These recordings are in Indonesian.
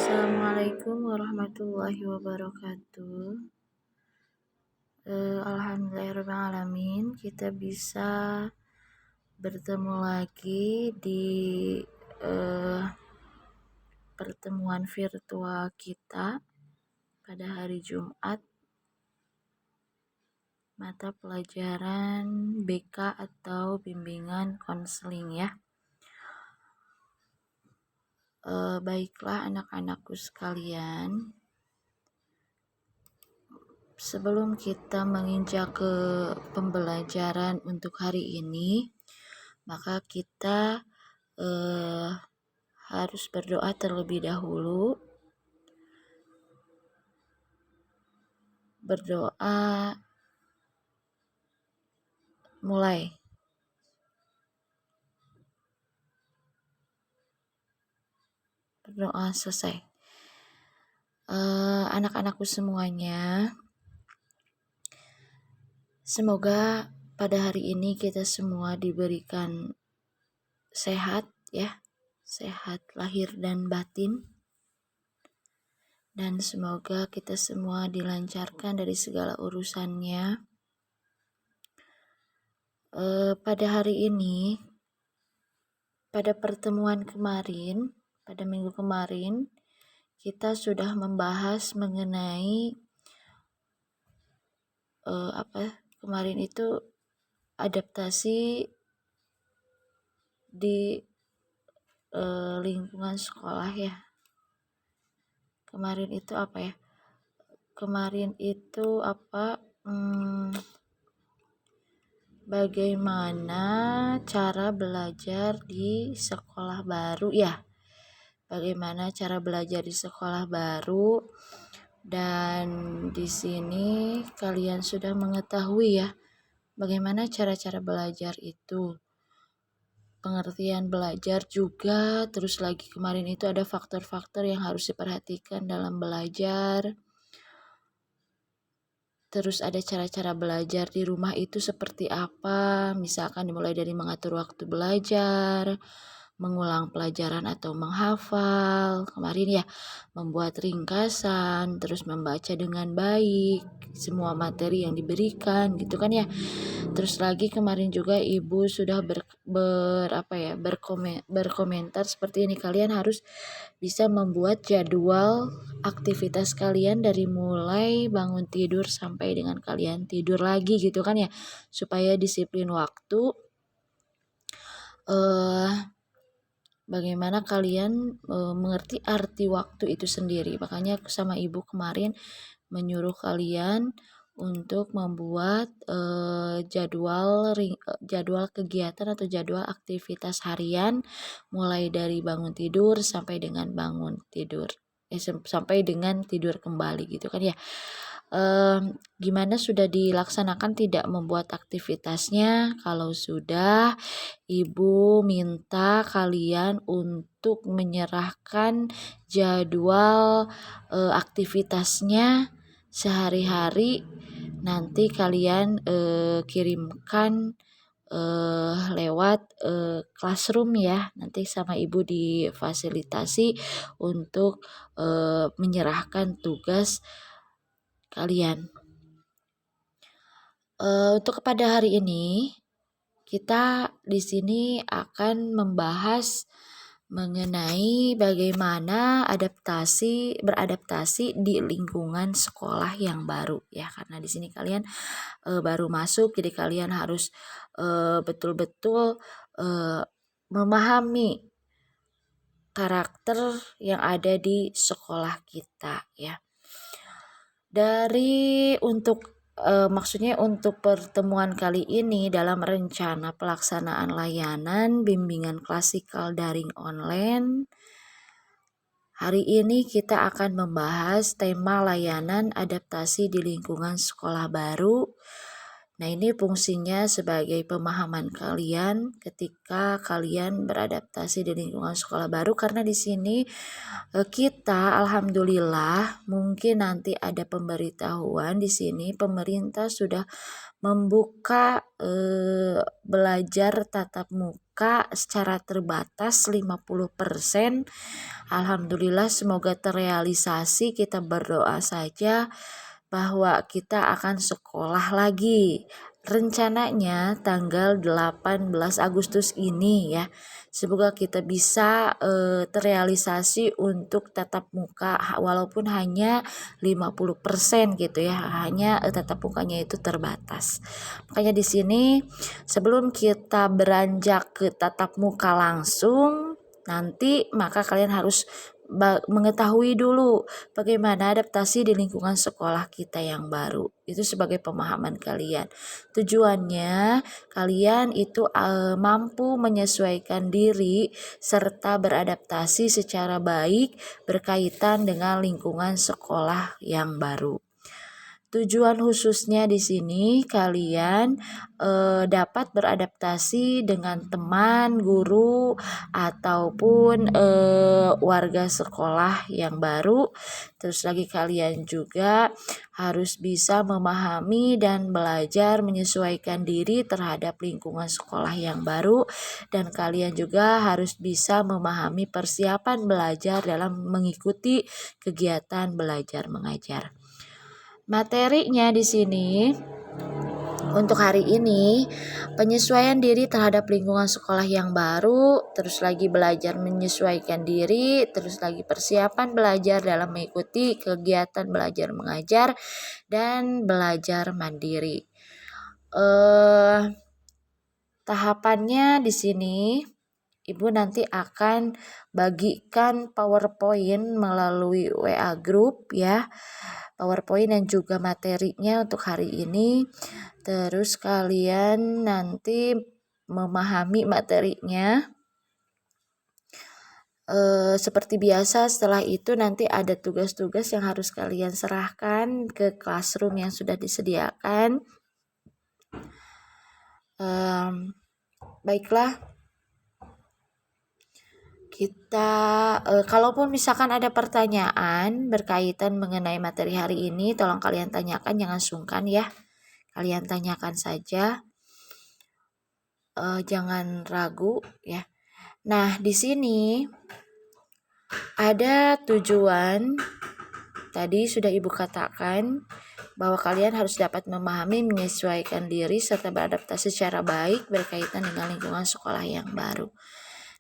Assalamualaikum warahmatullahi wabarakatuh. Alhamdulillahirrahmanirrahim, kita bisa bertemu lagi di pertemuan virtual kita pada hari Jumat, mata pelajaran BK atau bimbingan konseling ya. Baiklah anak-anakku sekalian, sebelum kita menginjak ke pembelajaran untuk hari ini, maka kita harus berdoa terlebih dahulu. Berdoa mulai. Berdoa selesai. Anak-anakku semuanya, semoga pada hari ini kita semua diberikan sehat ya, sehat lahir dan batin, dan semoga kita semua dilancarkan dari segala urusannya. Pada hari ini, pada pertemuan kemarin, pada minggu kemarin, kita sudah membahas mengenai kemarin itu adaptasi di lingkungan sekolah ya. Kemarin itu apa ya? Kemarin itu bagaimana cara belajar di sekolah baru ya. Bagaimana cara belajar di sekolah baru, dan di sini kalian sudah mengetahui ya bagaimana cara-cara belajar itu, pengertian belajar juga, terus lagi kemarin itu ada faktor-faktor yang harus diperhatikan dalam belajar, terus ada cara-cara belajar di rumah itu seperti apa, misalkan dimulai dari mengatur waktu belajar, mengulang pelajaran atau menghafal, kemarin ya membuat ringkasan, terus membaca dengan baik semua materi yang diberikan gitu kan ya. Terus lagi kemarin juga ibu sudah berkomentar seperti ini, kalian harus bisa membuat jadwal aktivitas kalian dari mulai bangun tidur sampai dengan kalian tidur lagi gitu kan ya, supaya disiplin waktu. Bagaimana kalian mengerti arti waktu itu sendiri. Makanya aku sama ibu kemarin menyuruh kalian untuk membuat jadwal kegiatan atau jadwal aktivitas harian mulai dari bangun tidur sampai dengan bangun tidur sampai dengan tidur kembali gitu kan ya. Gimana, sudah dilaksanakan tidak membuat aktivitasnya? Kalau sudah, ibu minta kalian untuk menyerahkan jadwal aktivitasnya sehari-hari. Nanti kalian kirimkan lewat classroom ya. Nanti sama ibu difasilitasi untuk menyerahkan tugas kalian. Untuk pada hari ini kita di sini akan membahas mengenai bagaimana beradaptasi di lingkungan sekolah yang baru ya, karena di sini kalian baru masuk, jadi kalian harus betul-betul memahami karakter yang ada di sekolah kita ya. Maksudnya untuk pertemuan kali ini dalam rencana pelaksanaan layanan bimbingan klasikal daring online, hari ini kita akan membahas tema layanan adaptasi di lingkungan sekolah baru. Nah, ini fungsinya sebagai pemahaman kalian ketika kalian beradaptasi di lingkungan sekolah baru, karena di sini kita alhamdulillah mungkin nanti ada pemberitahuan di sini, pemerintah sudah membuka belajar tatap muka muka secara terbatas 50%. Alhamdulillah semoga terrealisasi. Kita berdoa saja bahwa kita akan sekolah lagi. Rencananya tanggal 18 Agustus ini ya. Semoga kita bisa terrealisasi untuk tatap muka walaupun hanya 50% gitu ya. Hanya tatap mukanya itu terbatas. Makanya di sini sebelum kita beranjak ke tatap muka langsung nanti, maka kalian harus mengetahui dulu bagaimana adaptasi di lingkungan sekolah kita yang baru. Itu sebagai pemahaman kalian. Tujuannya kalian itu mampu menyesuaikan diri serta beradaptasi secara baik berkaitan dengan lingkungan sekolah yang baru. Tujuan khususnya di sini kalian dapat beradaptasi dengan teman, guru, ataupun warga sekolah yang baru. Terus lagi kalian juga harus bisa memahami dan belajar menyesuaikan diri terhadap lingkungan sekolah yang baru, dan kalian juga harus bisa memahami persiapan belajar dalam mengikuti kegiatan belajar mengajar. Materinya di sini untuk hari ini penyesuaian diri terhadap lingkungan sekolah yang baru, terus lagi belajar menyesuaikan diri, terus lagi persiapan belajar dalam mengikuti kegiatan belajar mengajar dan belajar mandiri. Tahapannya di sini Ibu nanti akan bagikan PowerPoint melalui WA group ya. PowerPoint dan juga materinya untuk hari ini. Terus kalian nanti memahami materinya. Seperti biasa, setelah itu nanti ada tugas-tugas yang harus kalian serahkan ke classroom yang sudah disediakan. Baiklah, kita kalaupun misalkan ada pertanyaan berkaitan mengenai materi hari ini, tolong kalian tanyakan, jangan sungkan ya. Kalian tanyakan saja, jangan ragu ya. Nah, di sini ada tujuan. Tadi sudah Ibu katakan bahwa kalian harus dapat memahami, menyesuaikan diri serta beradaptasi secara baik berkaitan dengan lingkungan sekolah yang baru.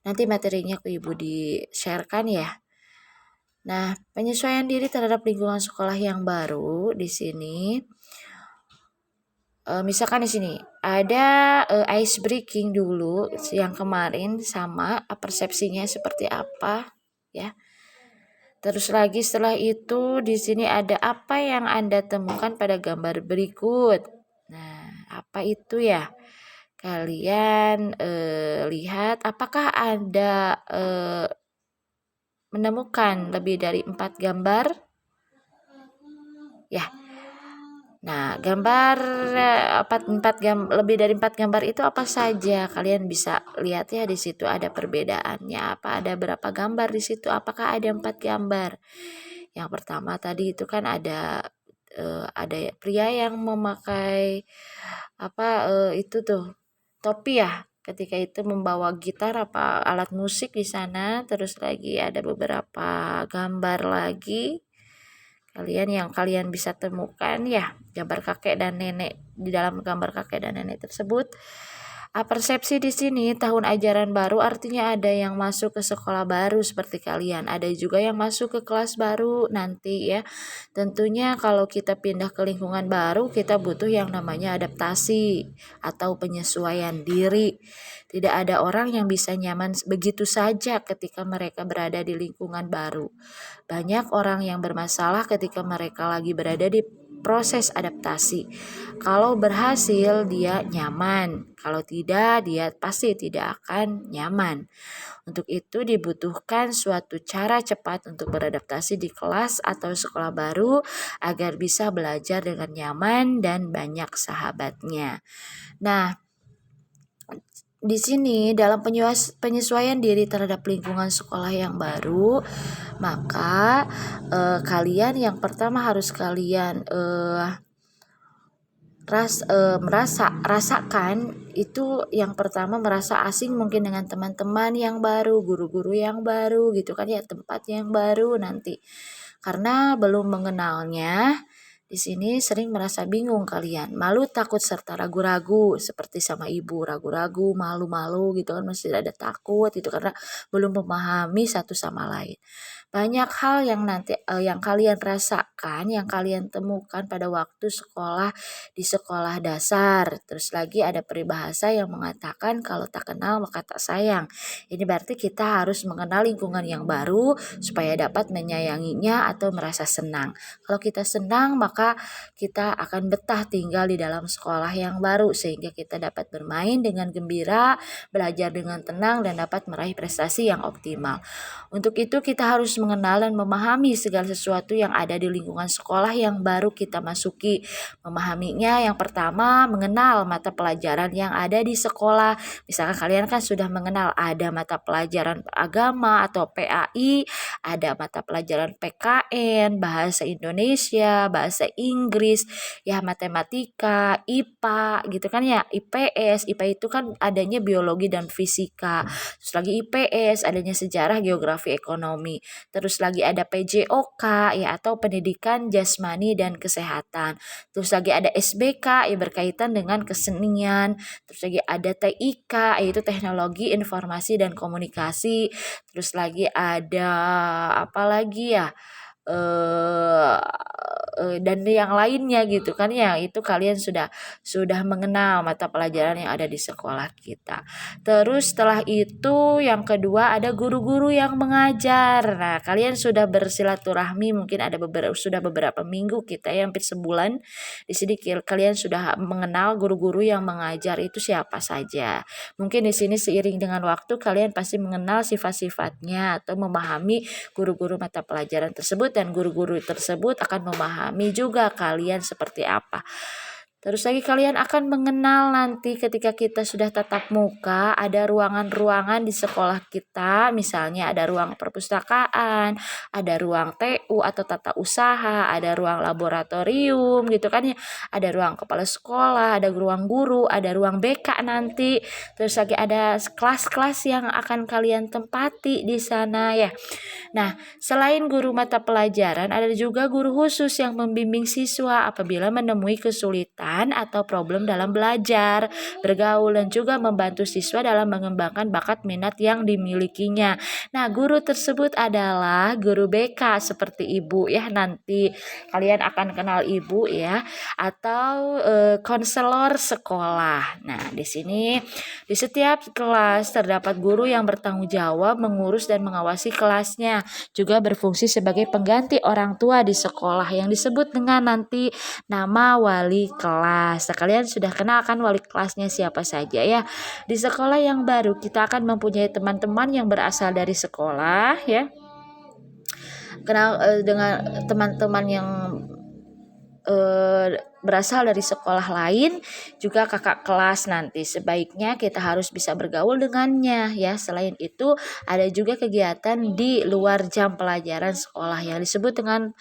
Nanti materinya ke Ibu di-sharekan ya. Nah, penyesuaian diri terhadap lingkungan sekolah yang baru di sini, misalkan di sini ada ice breaking dulu yang kemarin sama persepsinya seperti apa ya. Terus lagi setelah itu di sini ada apa yang Anda temukan pada gambar berikut. Nah, apa itu ya? Kalian lihat apakah Anda menemukan lebih dari 4 gambar ya. Nah, gambar lebih dari 4 gambar itu apa saja? Kalian bisa lihat ya, di situ ada perbedaannya apa, ada berapa gambar di situ, apakah ada 4 gambar. Yang pertama tadi itu kan ada pria yang memakai itu tuh topi ya, ketika itu membawa gitar apa alat musik di sana. Terus lagi ada beberapa gambar lagi yang kalian bisa temukan ya, gambar kakek dan nenek. Di dalam gambar kakek dan nenek tersebut, persepsi di sini tahun ajaran baru artinya ada yang masuk ke sekolah baru seperti kalian, ada juga yang masuk ke kelas baru nanti ya. Tentunya kalau kita pindah ke lingkungan baru, kita butuh yang namanya adaptasi atau penyesuaian diri. Tidak ada orang yang bisa nyaman begitu saja ketika mereka berada di lingkungan baru. Banyak orang yang bermasalah ketika mereka lagi berada di proses adaptasi. Kalau berhasil dia nyaman, kalau tidak dia pasti tidak akan nyaman. Untuk itu dibutuhkan suatu cara cepat untuk beradaptasi di kelas atau sekolah baru agar bisa belajar dengan nyaman dan banyak sahabatnya. Nah, di sini dalam penyesuaian diri terhadap lingkungan sekolah yang baru, maka kalian yang pertama harus kalian rasakan itu yang pertama merasa asing mungkin dengan teman-teman yang baru, guru-guru yang baru gitu kan ya, tempat yang baru nanti. Karena belum mengenalnya, di sini sering merasa bingung kalian, malu, takut, serta ragu-ragu seperti sama ibu, ragu-ragu, malu-malu gitu kan, masih ada takut itu karena belum memahami satu sama lain. Banyak hal yang kalian rasakan, yang kalian temukan pada waktu sekolah di sekolah dasar. Terus lagi ada peribahasa yang mengatakan kalau tak kenal maka tak sayang. Ini berarti kita harus mengenal lingkungan yang baru supaya dapat menyayanginya atau merasa senang. Kalau kita senang maka kita akan betah tinggal di dalam sekolah yang baru sehingga kita dapat bermain dengan gembira, belajar dengan tenang dan dapat meraih prestasi yang optimal. Untuk itu kita harus mengenal dan memahami segala sesuatu yang ada di lingkungan sekolah yang baru kita masuki. Memahaminya yang pertama mengenal mata pelajaran yang ada di sekolah. Misalkan kalian kan sudah mengenal ada mata pelajaran agama atau PAI, ada mata pelajaran PKN, bahasa Indonesia, bahasa Inggris, ya matematika, IPA gitu kan ya, IPS. IPA itu kan adanya biologi dan fisika. Terus lagi IPS adanya sejarah, geografi, ekonomi. Terus lagi ada PJOK ya atau pendidikan jasmani dan kesehatan. Terus lagi ada SBK ya berkaitan dengan kesenian. Terus lagi ada TIK yaitu teknologi informasi dan komunikasi. Terus lagi ada apa lagi ya? Dan yang lainnya gitu kan ya, itu kalian sudah mengenal mata pelajaran yang ada di sekolah kita. Terus setelah itu yang kedua ada guru-guru yang mengajar. Nah, kalian sudah bersilaturahmi mungkin ada beberapa minggu kita ya, hampir sebulan. Di sini kalian sudah mengenal guru-guru yang mengajar itu siapa saja. Mungkin di sini seiring dengan waktu kalian pasti mengenal sifat-sifatnya atau memahami guru-guru mata pelajaran tersebut dan guru-guru tersebut akan memahami juga kalian seperti apa. Terus lagi kalian akan mengenal nanti ketika kita sudah tatap muka ada ruangan-ruangan di sekolah kita, misalnya ada ruang perpustakaan, ada ruang TU atau tata usaha, ada ruang laboratorium gitu kan ya, ada ruang kepala sekolah, ada ruang guru, ada ruang BK nanti. Terus lagi ada kelas-kelas yang akan kalian tempati di sana ya. Nah, selain guru mata pelajaran, ada juga guru khusus yang membimbing siswa apabila menemui kesulitan atau problem dalam belajar, bergaul, dan juga membantu siswa dalam mengembangkan bakat minat yang dimilikinya. Nah, guru tersebut adalah guru BK seperti ibu ya, nanti kalian akan kenal ibu ya, atau konselor sekolah. Nah, di sini di setiap kelas terdapat guru yang bertanggung jawab mengurus dan mengawasi kelasnya, juga berfungsi sebagai pengganti orang tua di sekolah yang disebut dengan nanti nama wali kelas. Nah, kalian sudah kenal kan wali kelasnya siapa saja ya. Di sekolah yang baru kita akan mempunyai teman-teman yang berasal dari sekolah ya. Kenal dengan teman-teman yang berasal dari sekolah lain, juga kakak kelas nanti. Sebaiknya kita harus bisa bergaul dengannya ya. Selain itu ada juga kegiatan di luar jam pelajaran sekolah yang disebut dengan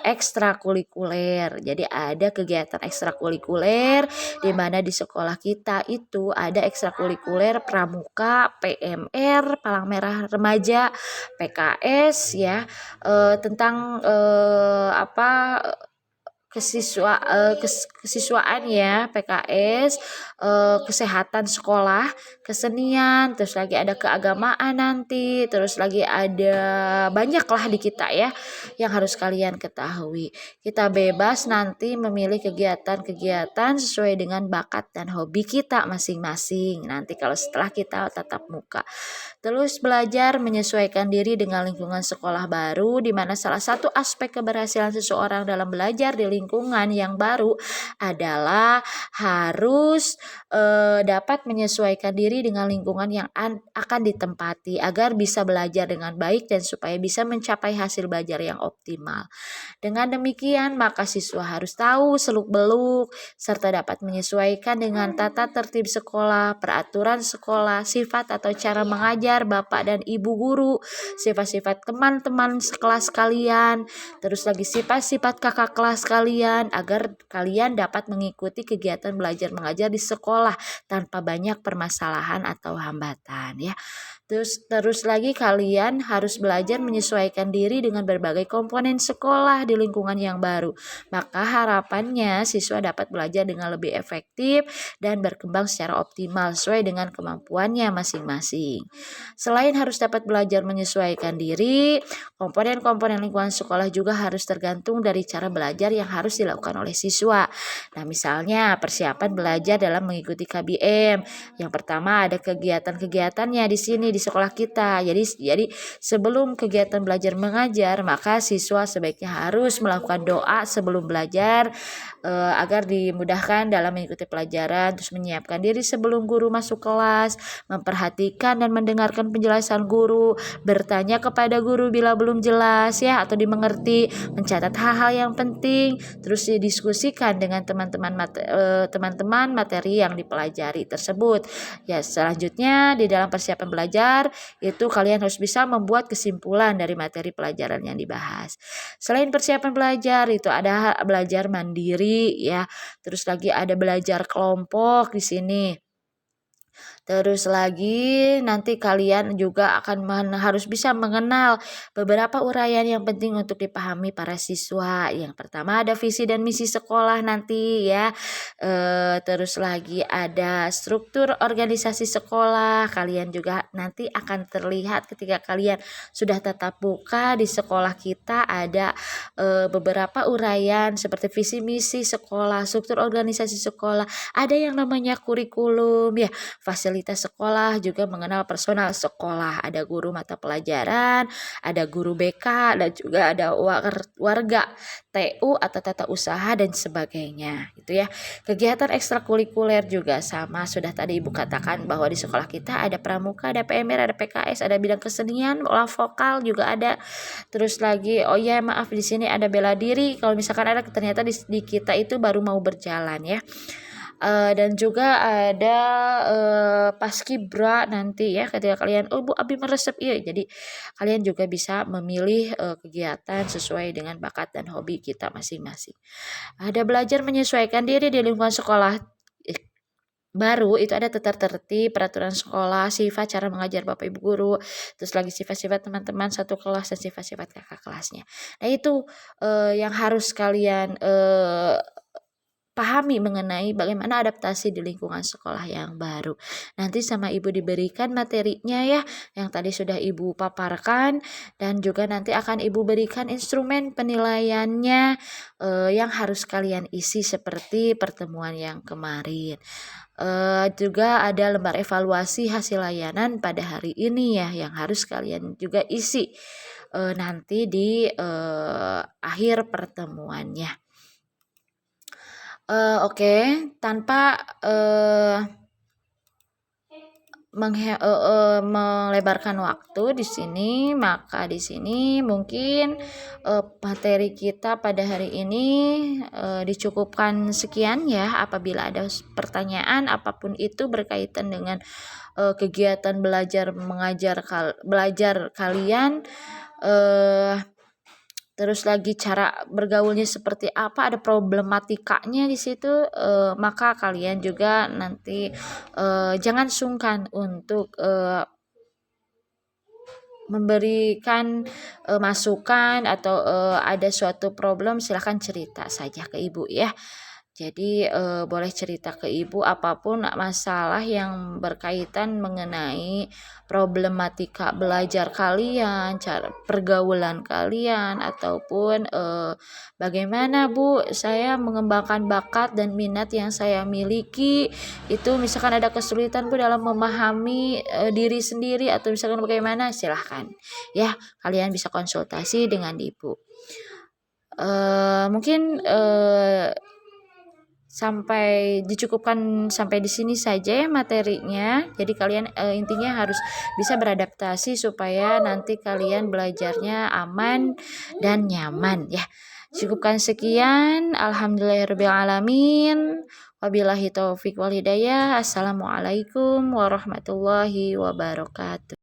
ekstrakurikuler. Jadi ada kegiatan ekstrakurikuler di mana di sekolah kita itu ada ekstrakurikuler pramuka, PMR, Palang Merah Remaja, PKS ya, tentang kesiswaan ya, PKS, kesehatan sekolah, kesenian, terus lagi ada keagamaan nanti, terus lagi ada banyak lah di kita ya yang harus kalian ketahui. Kita bebas nanti memilih kegiatan-kegiatan sesuai dengan bakat dan hobi kita masing-masing nanti kalau setelah kita tatap muka. Terus belajar menyesuaikan diri dengan lingkungan sekolah baru, di mana salah satu aspek keberhasilan seseorang dalam belajar di lingkungan yang baru adalah harus dapat menyesuaikan diri dengan lingkungan yang akan ditempati agar bisa belajar dengan baik dan supaya bisa mencapai hasil belajar yang optimal. Dengan demikian, maka siswa harus tahu seluk-beluk serta dapat menyesuaikan dengan tata tertib sekolah, peraturan sekolah, sifat atau cara mengajar bapak dan ibu guru, sifat-sifat teman-teman sekelas kalian, terus lagi sifat-sifat kakak kelas kalian kalian agar kalian dapat mengikuti kegiatan belajar mengajar di sekolah tanpa banyak permasalahan atau hambatan ya. Terus lagi kalian harus belajar menyesuaikan diri dengan berbagai komponen sekolah di lingkungan yang baru. Maka harapannya siswa dapat belajar dengan lebih efektif dan berkembang secara optimal sesuai dengan kemampuannya masing-masing. Selain harus dapat belajar menyesuaikan diri, komponen-komponen lingkungan sekolah juga harus tergantung dari cara belajar yang harus dilakukan oleh siswa. Nah, misalnya persiapan belajar dalam mengikuti KBM. Yang pertama ada kegiatan-kegiatannya di sini di sekolah kita. Jadi sebelum kegiatan belajar mengajar, maka siswa sebaiknya harus melakukan doa sebelum belajar agar dimudahkan dalam mengikuti pelajaran, terus menyiapkan diri sebelum guru masuk kelas, memperhatikan dan mendengarkan penjelasan guru, bertanya kepada guru bila belum jelas ya atau dimengerti, mencatat hal-hal yang penting, terus didiskusikan dengan teman-teman materi yang dipelajari tersebut. Ya, selanjutnya di dalam persiapan belajar itu kalian harus bisa membuat kesimpulan dari materi pelajaran yang dibahas. Selain persiapan belajar itu ada belajar mandiri ya. Terus lagi ada belajar kelompok di sini. Terus lagi nanti kalian juga akan harus bisa mengenal beberapa uraian yang penting untuk dipahami para siswa. Yang pertama ada visi dan misi sekolah nanti ya. Terus lagi ada struktur organisasi sekolah. Kalian juga nanti akan terlihat ketika kalian sudah tatap muka di sekolah kita ada beberapa uraian seperti visi misi sekolah, struktur organisasi sekolah. Ada yang namanya kurikulum ya, fasilitas sekolah, juga mengenal personal sekolah, ada guru mata pelajaran, ada guru BK, dan juga ada warga TU atau tata usaha dan sebagainya gitu ya. Kegiatan ekstrakurikuler juga sama, sudah tadi Ibu katakan bahwa di sekolah kita ada pramuka, ada PMR, ada PKS, ada bidang kesenian, olah vokal juga ada. Terus lagi maaf di sini ada bela diri kalau misalkan ada, ternyata di kita itu baru mau berjalan ya. Dan juga ada paskibra nanti ya ketika kalian Bu abi meresep iya, jadi kalian juga bisa memilih kegiatan sesuai dengan bakat dan hobi kita masing-masing. Ada belajar menyesuaikan diri di lingkungan sekolah baru, itu ada tata tertib, peraturan sekolah, sifat cara mengajar Bapak Ibu guru, terus lagi sifat-sifat teman-teman satu kelas dan sifat-sifat kakak kelasnya. Nah itu yang harus kalian pahami mengenai bagaimana adaptasi di lingkungan sekolah yang baru. Nanti sama Ibu diberikan materinya ya, yang tadi sudah Ibu paparkan, dan juga nanti akan Ibu berikan instrumen penilaiannya yang harus kalian isi seperti pertemuan yang kemarin. Juga ada lembar evaluasi hasil layanan pada hari ini ya, yang harus kalian juga isi nanti di akhir pertemuannya. Oke, tanpa melebarkan waktu di sini, maka di sini mungkin materi kita pada hari ini dicukupkan sekian ya. Apabila ada pertanyaan apapun itu berkaitan dengan kegiatan belajar mengajar belajar kalian, terus lagi cara bergaulnya seperti apa, ada problematikanya di situ, maka kalian juga nanti jangan sungkan untuk memberikan masukan atau ada suatu problem, silahkan cerita saja ke Ibu ya. Jadi boleh cerita ke Ibu apapun masalah yang berkaitan mengenai problematika belajar kalian, cara pergaulan kalian, ataupun bagaimana Bu saya mengembangkan bakat dan minat yang saya miliki. Itu misalkan ada kesulitan Bu dalam memahami diri sendiri atau misalkan bagaimana, silahkan ya kalian bisa konsultasi dengan Ibu. Mungkin dicukupkan sampai di sini saja ya materinya. Jadi kalian intinya harus bisa beradaptasi supaya nanti kalian belajarnya aman dan nyaman ya. Cukupkan sekian. Alhamdulillahirabbil alamin. Wabillahi taufik wal hidayah. Assalamualaikum warahmatullahi wabarakatuh.